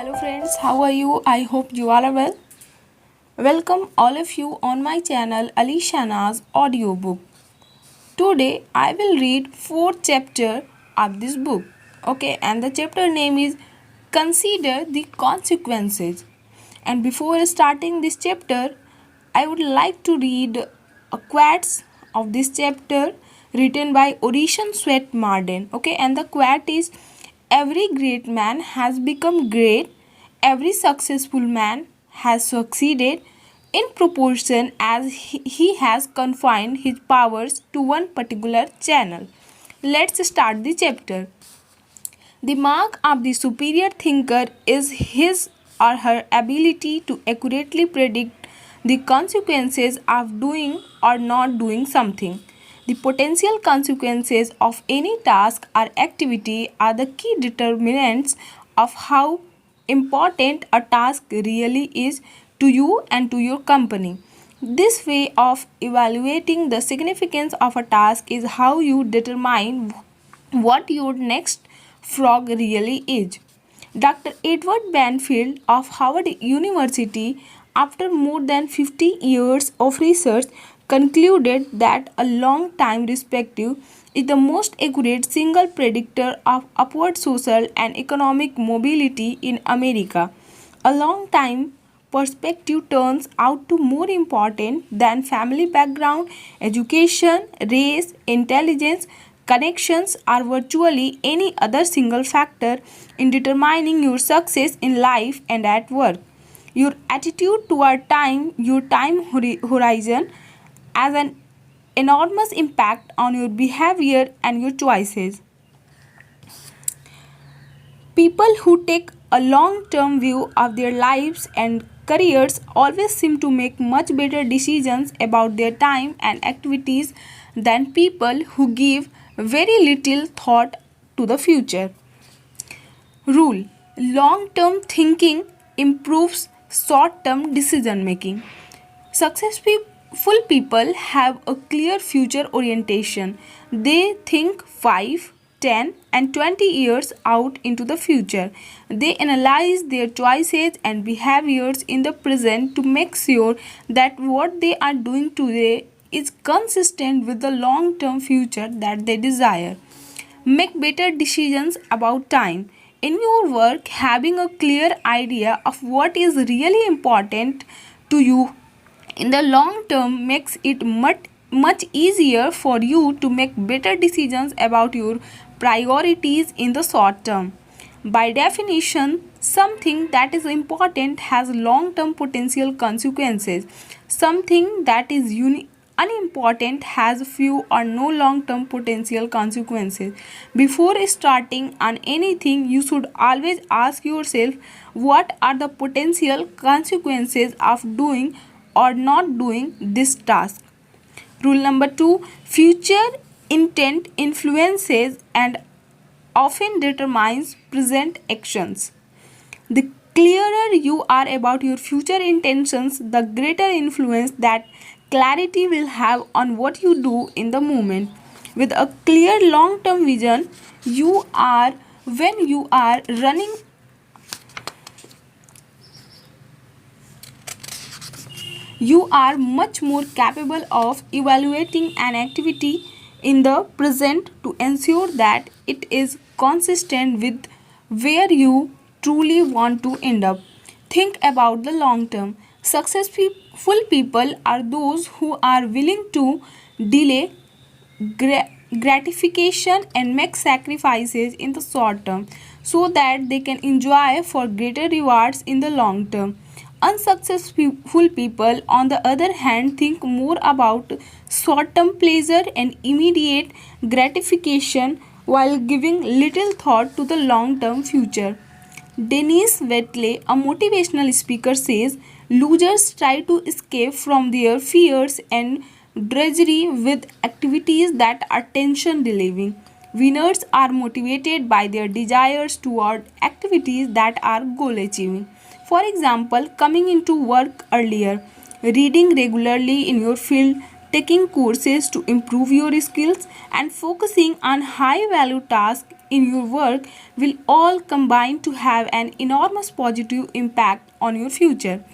Hello friends, how are you? I hope you all are well. Welcome all of you on my channel Ali Shana's audiobook. Today I will read fourth chapter of this book. Okay, and the chapter name is Consider the Consequences. And before starting this chapter, I would like to read a quotes of this chapter written by Orishan Sweat Marden. Okay, and the quote is every great man has become great, every successful man has succeeded in proportion as he has confined his powers to one particular channel. Let's start the chapter. The mark of the superior thinker is his or her ability to accurately predict the consequences of doing or not doing something. The potential consequences of any task or activity are the key determinants of how important a task really is to you and to your company. This way of evaluating the significance of a task is how you determine what your next frog really is. Dr. Edward Banfield of Harvard University, after more than 50 years of research, concluded that a long time perspective is the most accurate single predictor of upward social and economic mobility in America. A long time perspective turns out to more important than family background, education, race, intelligence, connections, or virtually any other single factor in determining your success in life and at work. Your attitude toward time, your horizon, has an enormous impact on your behavior and your choices. People who take a long term view of their lives and careers always seem to make much better decisions about their time and activities than people who give very little thought to the future. Rule: long term thinking improves short term decision making. Successful people have a clear future orientation. They think 5, 10, and 20 years out into the future. They analyze their choices and behaviors in the present to make sure that what they are doing today is consistent with the long term future that they desire. Make better decisions about time. In your work, having a clear idea of what is really important to you in the long term makes it much easier for you to make better decisions about your priorities in the short term. By definition, something that is important has long term potential consequences. Something that is unimportant has few or no long term potential consequences. Before starting on anything, you should always ask yourself what are the potential consequences of doing or not doing this task. Rule number 2: future intent influences and often determines present actions. The clearer you are about your future intentions, the greater influence that clarity will have on what you do in the moment. With a clear long term vision, when you are running, you are much more capable of evaluating an activity in the present to ensure that it is consistent with where you truly want to end up. Think about the long term. Successful people are those who are willing to delay gratification and make sacrifices in the short term so that they can enjoy for greater rewards in the long term. Unsuccessful people, on the other hand, think more about short term pleasure and immediate gratification while giving little thought to the long term future. Denise Waitley, a motivational speaker, says losers try to escape from their fears and drudgery with activities that are tension relieving. Winners are motivated by their desires toward activities that are goal achieving. For example, coming into work earlier, reading regularly in your field, taking courses to improve your skills, and focusing on high value tasks in your work will all combine to have an enormous positive impact on your future.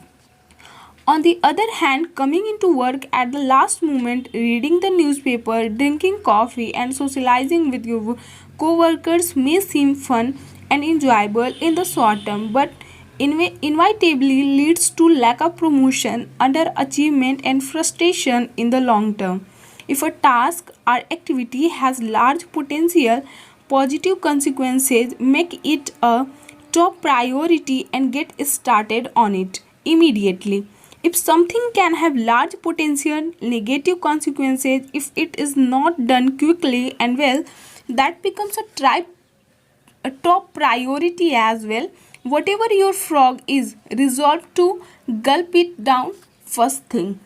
On the other hand, coming into work at the last moment, reading the newspaper, drinking coffee, and socializing with your co-workers may seem fun and enjoyable in the short term, but inevitably leads to lack of promotion, underachievement, and frustration in the long term. If a task or activity has large potential positive consequences, make it a top priority and get started on it immediately. If something can have large potential negative consequences if it is not done quickly and well, that becomes a top priority as well. Whatever your frog is, resolve to gulp it down first thing.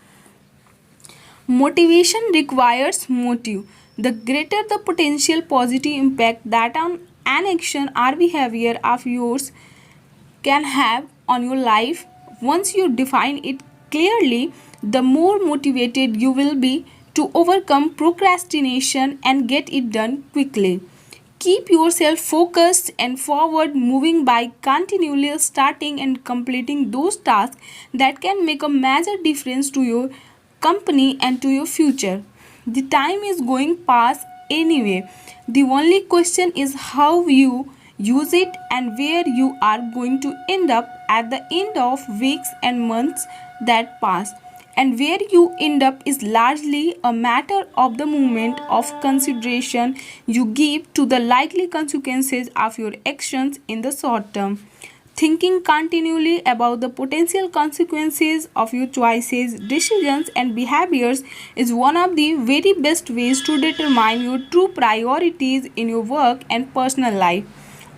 Motivation requires motive. The greater the potential positive impact that an action or behavior of yours can have on your life, once you define it clearly, the more motivated you will be to overcome procrastination and get it done quickly. Keep yourself focused and forward moving by continually starting and completing those tasks that can make a major difference to your company and to your future. The time is going past anyway. The only question is how you use it and where you are going to end up at the end of weeks and months that pass. And where you end up is largely a matter of the moment of consideration you give to the likely consequences of your actions in the short term. Thinking continually about the potential consequences of your choices, decisions, and behaviors is one of the very best ways to determine your true priorities in your work and personal life.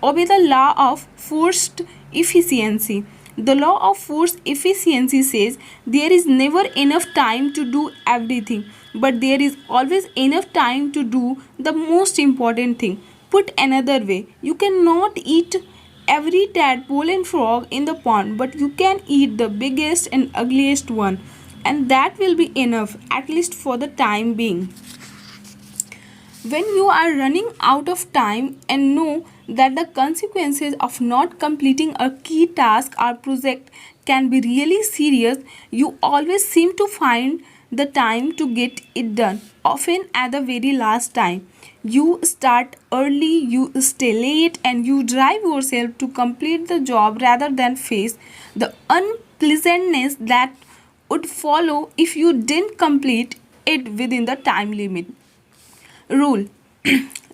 Obey the law of forced efficiency. The law of forced efficiency says there is never enough time to do everything, but there is always enough time to do the most important thing. Put another way, you cannot eat every tadpole and frog in the pond, but you can eat the biggest and ugliest one, and that will be enough, at least for the time being. When you are running out of time and know that the consequences of not completing a key task or project can be really serious, you always seem to find the time to get it done, often at the very last time. You start early, you stay late, and you drive yourself to complete the job rather than face the unpleasantness that would follow if you didn't complete it within the time limit. Rule: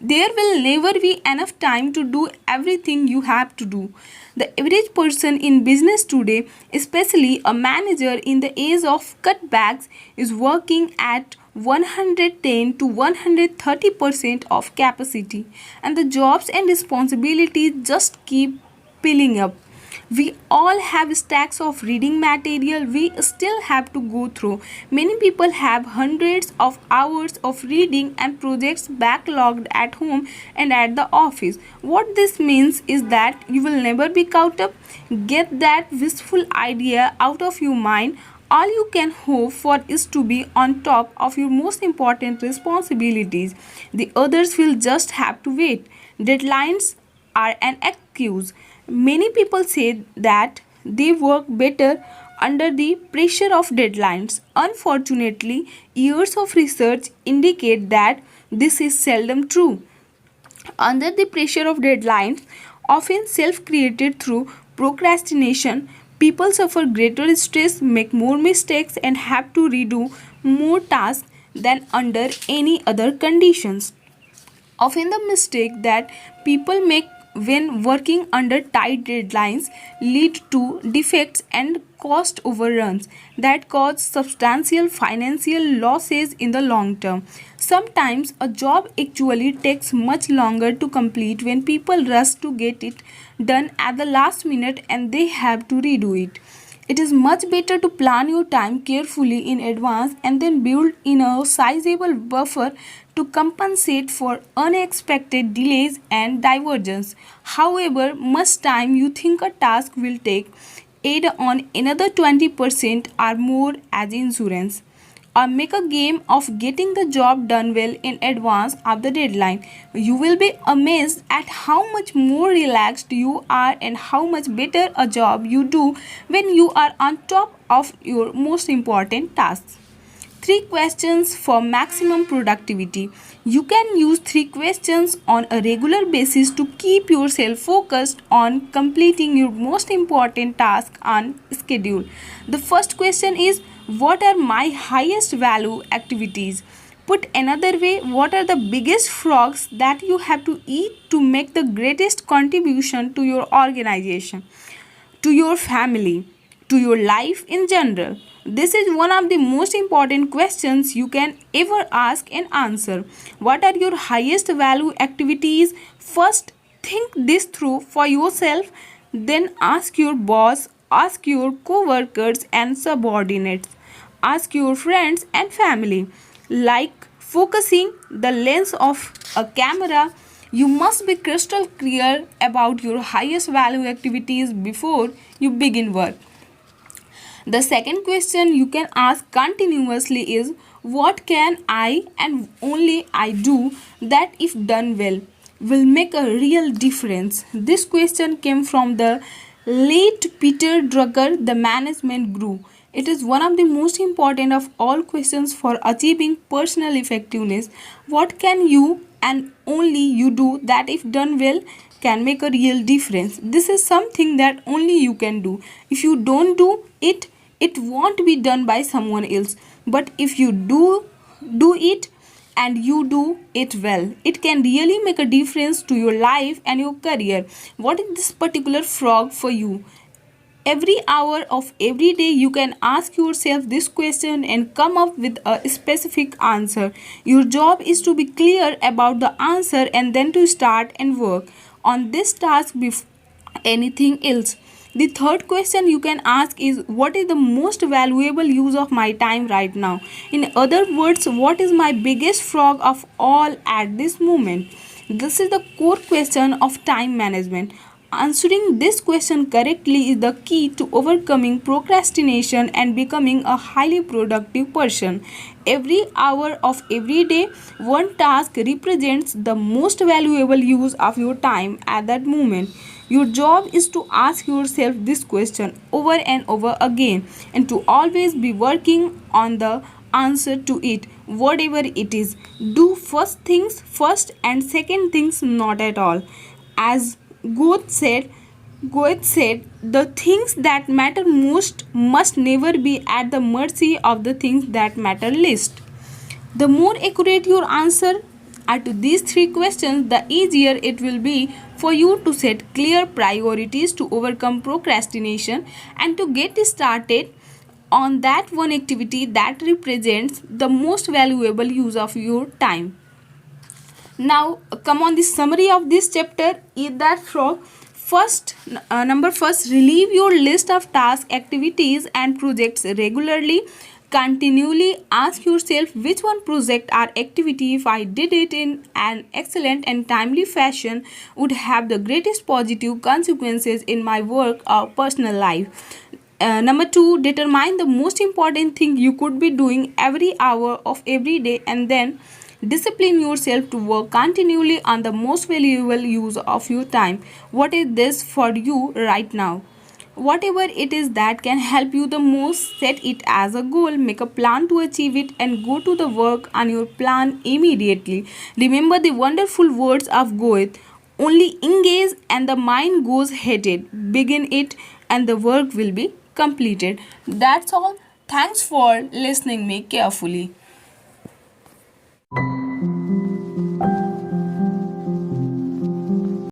there will never be enough time to do everything you have to do. The average person in business today, especially a manager in the age of cutbacks, is working at 110 to 130% of capacity, and the jobs and responsibilities just keep piling up. We all have stacks of reading material we still have to go through. Many people have hundreds of hours of reading and projects backlogged at home and at the office. What this means is that you will never be caught up. Get that wistful idea out of your mind. All you can hope for is to be on top of your most important responsibilities. The others will just have to wait. Deadlines are an excuse. Many people say that they work better under the pressure of deadlines. Unfortunately, years of research indicate that this is seldom true. Under the pressure of deadlines, often self created through procrastination, people suffer greater stress, make more mistakes, and have to redo more tasks than under any other conditions. Often, the mistake that people make when working under tight deadlines lead to defects and cost overruns that cause substantial financial losses in the long term. Sometimes a job actually takes much longer to complete when people rush to get it done at the last minute and they have to redo it. It is much better to plan your time carefully in advance and then build in a sizable buffer to compensate for unexpected delays and divergence. However much time you think a task will take, add on another 20% or more as insurance. or make a game of getting the job done well in advance of the deadline. You will be amazed at how much more relaxed you are and how much better a job you do when you are on top of your most important tasks. 3 questions for maximum productivity. You can use 3 questions on a regular basis to keep yourself focused on completing your most important task on schedule. The first question is, what are my highest value activities? Put another way, what are the biggest frogs that you have to eat to make the greatest contribution to your organization, to your family, to your life in general? This is one of the most important questions you can ever ask and answer. What are your highest value activities? First, think this through for yourself, then ask your boss, ask your co-workers and subordinates, ask your friends and family. Like focusing the lens of a camera, you must be crystal clear about your highest value activities before you begin work. The second question you can ask continuously is, what can I and only I do that, if done well, will make a real difference? This question came from the late Peter Drucker, the management guru. It is one of the most important of all questions for achieving personal effectiveness. What can you and only you do that, if done well, can make a real difference? This is something that only you can do. If you don't do it, it won't be done by someone else. But if you do it and you do it well, it can really make a difference to your life and your career. What is this particular frog for you? Every hour of every day you can ask yourself this question and come up with a specific answer. Your job is to be clear about the answer and then to start and work on this task before anything else. The third question you can ask is, what is the most valuable use of my time right now? In other words, what is my biggest frog of all at this moment? This is the core question of time management. Answering this question correctly is the key to overcoming procrastination and becoming a highly productive person. Every hour of every day, one task represents the most valuable use of your time at that moment. Your job is to ask yourself this question over and over again and to always be working on the answer to it, whatever it is. Do first things first and second things not at all. As Goethe said, the things that matter most must never be at the mercy of the things that matter least. The more accurate your answer are to these 3 questions, the easier it will be for you to set clear priorities, to overcome procrastination, and to get started on that one activity that represents the most valuable use of your time. Now, come on, the summary of this chapter is that from first, relieve your list of tasks, activities, and projects regularly. Continually ask yourself, which one project or activity, if I did it in an excellent and timely fashion, would have the greatest positive consequences in my work or personal life. Number 2, determine the most important thing you could be doing every hour of every day, and then discipline yourself to work continually on the most valuable use of your time. What is this for you right now? Whatever it is that can help you the most, set it as a goal, make a plan to achieve it, and go to the work on your plan immediately. Remember the wonderful words of Goethe: only engage and the mind goes headed. Begin it and the work will be completed. That's all. Thanks for listening me carefully.